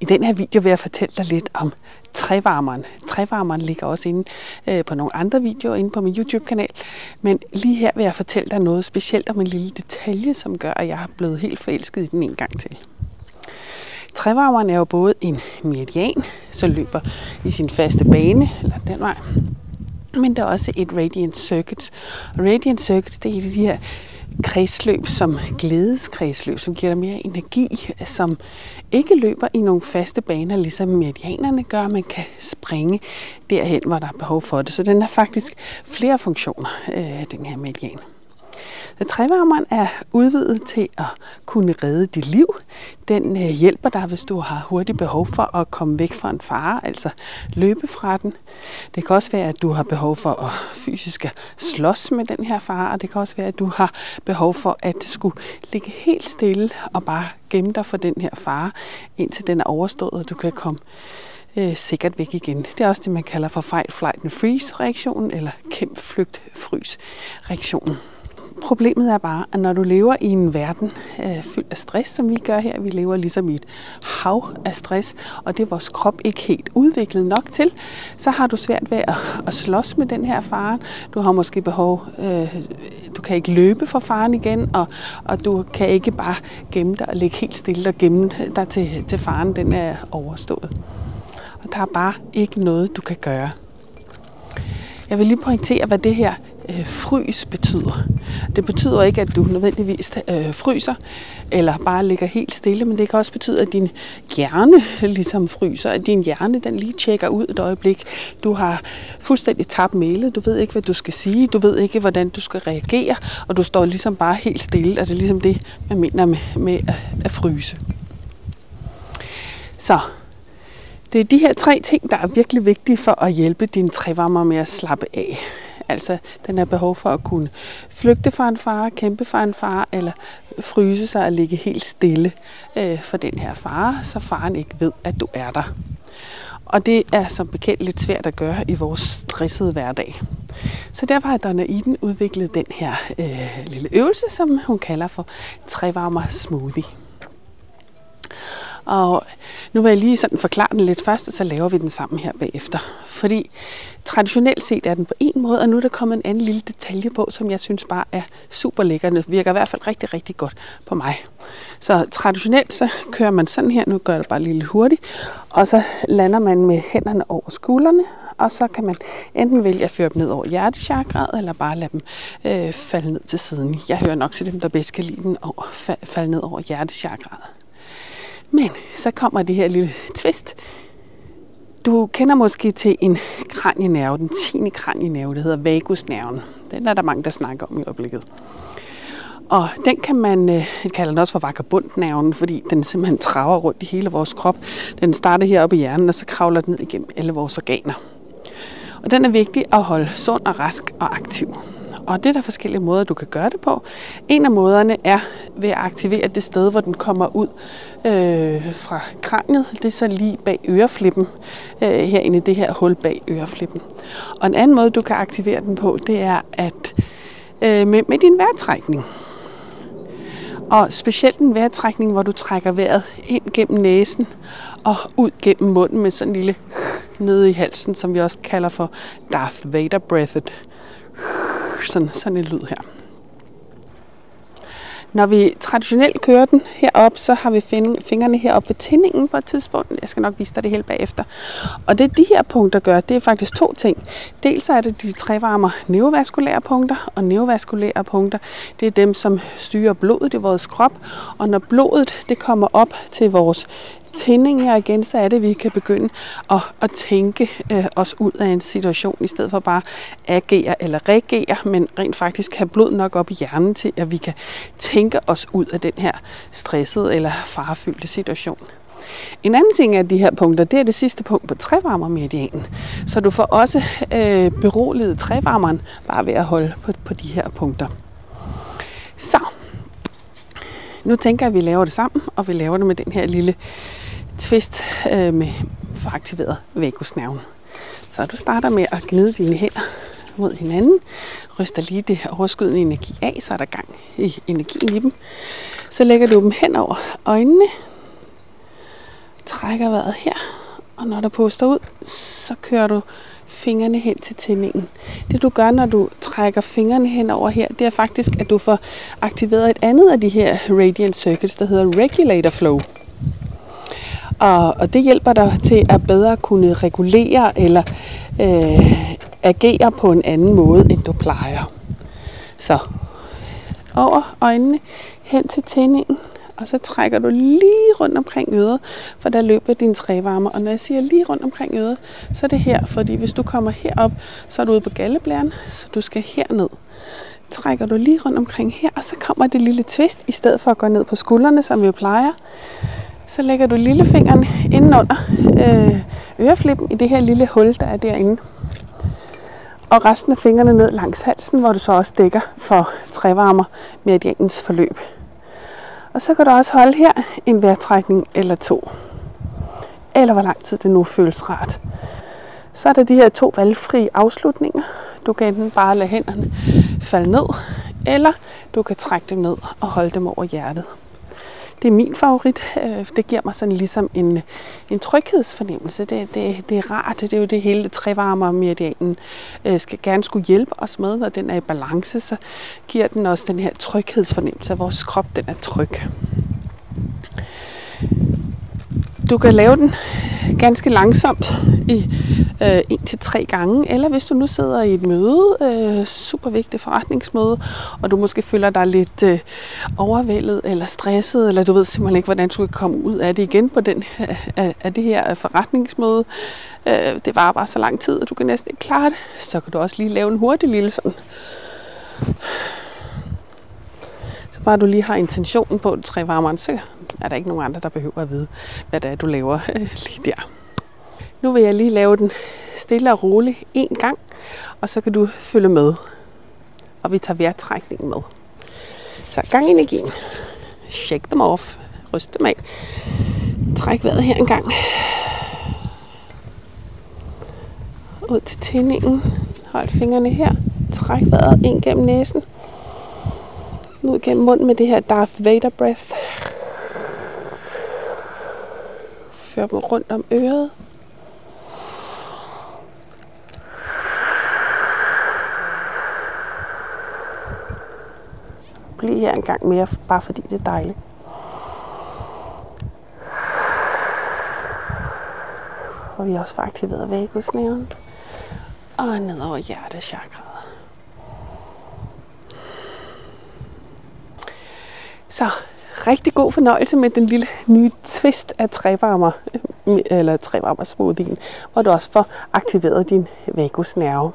den her video vil jeg fortælle dig lidt om trævarmeren. Trævarmeren ligger også inde på nogle andre videoer inde på min YouTube-kanal. Men lige her vil jeg fortælle dig noget specielt om en lille detalje, som gør, at jeg er blevet helt forelsket i den en gang til. Trævarmeren er jo både en meridian, som løber i sin faste bane, eller den vej. Men der er også et radiant circuits. Og radiant circuits, det er et af de her kredsløb, som glædeskredsløb, som giver dig mere energi, som ikke løber i nogle faste baner, ligesom meridianerne gør. Man kan springe derhen, hvor der er behov for det. Så den har faktisk flere funktioner, den her meridian. Trævarmeren er udvidet til at kunne redde dit liv. Den hjælper dig, hvis du har hurtigt behov for at komme væk fra en fare, altså løbe fra den. Det kan også være, at du har behov for at fysisk slås med den her fare, og det kan også være, at du har behov for at skulle ligge helt stille og bare gemme dig for den her fare, indtil den er overstået, og du kan komme sikkert væk igen. Det er også det, man kalder for fight, flight and freeze-reaktionen, eller kæmp, flygt, frys-reaktionen. Problemet er bare, at når du lever i en verden fyldt af stress, som vi gør her, vi lever ligesom i et hav af stress, og det er vores krop ikke helt udviklet nok til, så har du svært ved at slås med den her fare. Du har måske behov, du kan ikke løbe fra faren igen, og du kan ikke bare gemme dig og ligge helt stille og gemme dig til faren, den er overstået. Og der er bare ikke noget, du kan gøre. Jeg vil lige pointere, hvad det her frys betyder. Det betyder ikke, at du nødvendigvis fryser, eller bare ligger helt stille, men det kan også betyde, at din hjerne ligesom fryser, at din hjerne den lige tjekker ud et øjeblik. Du har fuldstændig tabt mælet, du ved ikke, hvad du skal sige, du ved ikke, hvordan du skal reagere, og du står ligesom bare helt stille, og det er ligesom det, man mener med at fryse. Så det er de her 3 ting, der er virkelig vigtige for at hjælpe din trævarmer med at slappe af. Altså, den har behov for at kunne flygte fra en fare, kæmpe fra en fare, eller fryse sig og ligge helt stille for den her fare, så faren ikke ved, at du er der. Og det er som bekendt lidt svært at gøre i vores stressede hverdag. Så derfor har Donna Eden udviklet den her lille øvelse, som hun kalder for trævarmer smoothie. Og nu vil jeg lige sådan forklare den lidt først, og så laver vi den sammen her bagefter. Fordi traditionelt set er den på en måde, og nu er der kommet en anden lille detalje på, som jeg synes bare er super lækker. Det virker i hvert fald rigtig, rigtig godt på mig. Så traditionelt så kører man sådan her, nu gør jeg det bare lidt hurtigt, og så lander man med hænderne over skuldrene, og så kan man enten vælge at føre dem ned over hjertechakraet, eller bare lade dem falde ned til siden. Jeg hører nok til dem, der bedst kan lide den, og falde ned over hjertechakraet. Men så kommer det her lille twist. Du kender måske til en kranienerve, den 10. kranienerve, der hedder vagusnerven. Den er der mange, der snakker om i øjeblikket. Og den kan man kalde den også for vagabundnerven, fordi den simpelthen traver rundt i hele vores krop. Den starter heroppe i hjernen, og så kravler den ned igennem alle vores organer. Og den er vigtig at holde sund og rask og aktiv. Og det er der forskellige måder, du kan gøre det på. En af måderne er ved at aktivere det sted, hvor den kommer ud fra kraniet. Det er så lige bag øreflippen, herinde i det her hul bag øreflippen. Og en anden måde, du kan aktivere den på, det er at med din vejrtrækning. Og specielt en vejrtrækning, hvor du trækker vejret ind gennem næsen og ud gennem munden med sådan en lille nede i halsen, som vi også kalder for Darth Vader breathed. Sådan en lyd her. Når vi traditionelt kører den herop, så har vi fingrene heroppe ved tændingen på et tidspunkt. Jeg skal nok vise dig det hele bagefter. Og det de her punkter gør, det er faktisk 2 ting. Dels er det de trævarmer neovaskulære punkter, og neovaskulære punkter, det er dem, som styrer blodet i vores krop. Og når blodet det kommer op til vores tændinger igen, så er det, at vi kan begynde at tænke os ud af en situation, i stedet for bare agere eller reagere, men rent faktisk have blod nok op i hjernen til, at vi kan tænke os ud af den her stressede eller farefyldte situation. En anden ting af de her punkter, det er det sidste punkt på trævarmermeridianen. Så du får også beroliget trævarmeren bare ved at holde på de her punkter. Så, nu tænker jeg, at vi laver det sammen, og vi laver det med den her lille twist med foraktiveret vagusnerven. Så du starter med at gnide dine hænder mod hinanden, ryster lige det overskydende energi af, så er der gang i energien i dem. Så lægger du dem hen over øjnene, trækker vejret her, og når du puster ud, så kører du fingrene hen til tændingen. Det du gør, når du trækker fingrene hen over her, det er faktisk, at du får aktiveret et andet af de her radiant circuits, der hedder regulator flow. Og det hjælper dig til at bedre kunne regulere eller agere på en anden måde, end du plejer. Så over øjnene, hen til tændingen, og så trækker du lige rundt omkring øret, for der løber dine trævarmer. Og når jeg siger lige rundt omkring øret, så er det her, fordi hvis du kommer herop, så er du ude på galleblæren, så du skal herned. Trækker du lige rundt omkring her, og så kommer det lille twist, i stedet for at gå ned på skuldrene, som vi plejer. Så lægger du lillefingeren indenunder øreflippen i det her lille hul, der er derinde. Og resten af fingrene ned langs halsen, hvor du så også dækker for trævarmer meridianens forløb. Og så kan du også holde her en vejrtrækning eller 2. Eller hvor lang tid det nu føles rart. Så er der de her 2 valgfrie afslutninger. Du kan enten bare lade hænderne falde ned, eller du kan trække dem ned og holde dem over hjertet. Det er min favorit. Det giver mig sådan ligesom en tryghedsfornemmelse. Det er rart. Det er jo det hele trævarmer meridianen skal gerne skulle hjælpe os med. Når den er i balance, så giver den også den her tryghedsfornemmelse, at vores krop den er tryg. Du kan lave den ganske langsomt i 1-3 gange, eller hvis du nu sidder i et møde, super vigtigt forretningsmøde, og du måske føler dig lidt overvældet eller stresset, eller du ved simpelthen ikke, hvordan du skal komme ud af det igen på af det her forretningsmøde. Det varer bare så lang tid, at du kan næsten ikke klare det. Så kan du også lige lave en hurtig lille sådan. Så bare du lige har intentionen på trævarmeren, så er der ikke nogen andre, der behøver at vide, hvad det er, du laver lige der. Nu vil jeg lige lave den stille og roligt en gang, og så kan du følge med. Og vi tager vejrtrækningen med. Så gang energien. Shake them off. Ryst dem af. Træk vejret her en gang. Ud til tændingen. Hold fingrene her. Træk vejret ind gennem næsen. Nu gennem munden med det her Darth Vader breath. Før dem rundt om øret. Bliv her en gang mere, bare fordi det er dejligt. Og vi har også fået aktiveret vagusnerven. Og ned over hjertechakraet. Så rigtig god fornøjelse med den lille nye twist af trævarmer smoothien, hvor du også får aktiveret din vagusnerve.